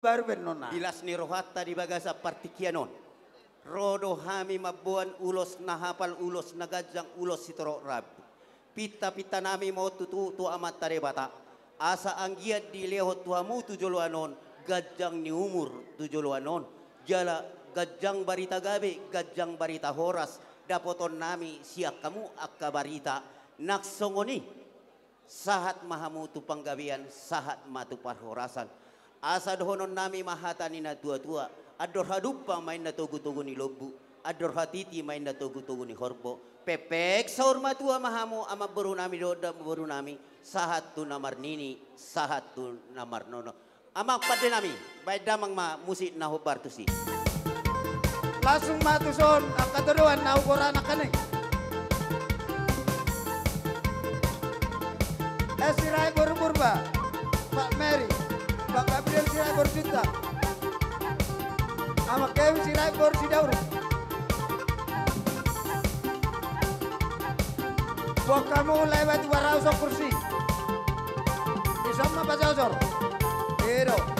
baru benona. Bilas ni rohata di bagasa partikianon. Rodo hami mabuan ulos nahapal ulos nagajang ulos sitoro rab. Pita-pita nami mau tutu tu amat tarebata. Asa anggiat di lehot tuamu tujoluanon. Gajang ni umur tujoluanon. Jala gajang barita gabe, gajang barita horas. Dapoton nami siak kamu akka barita. Naksongoni. Sahat mahamu tu panggabian, sahat matu parhorasan. Asa dohonon nami mahatani na tua-tua. Ador hadupa main na tugu-tugu ni lobu. Ador hatiti main na tugu-tugu ni horbo. Pepek saur matua mahamu ama baru nami doda baru nami. Sahat tu namar nini, sahat tu namar nono. Ama pada nami, baik damang ma musik na hobar tu si. Langsung matu son, ang katuruan na ukuran na kaning. Sirai Burba, Pak Mary, Pak Gabriel Sirai Borjuta, sama Kevin Sirai Borsidaur. Buat kamu lewat warau sok kursi, di sana Pak Josor, hero.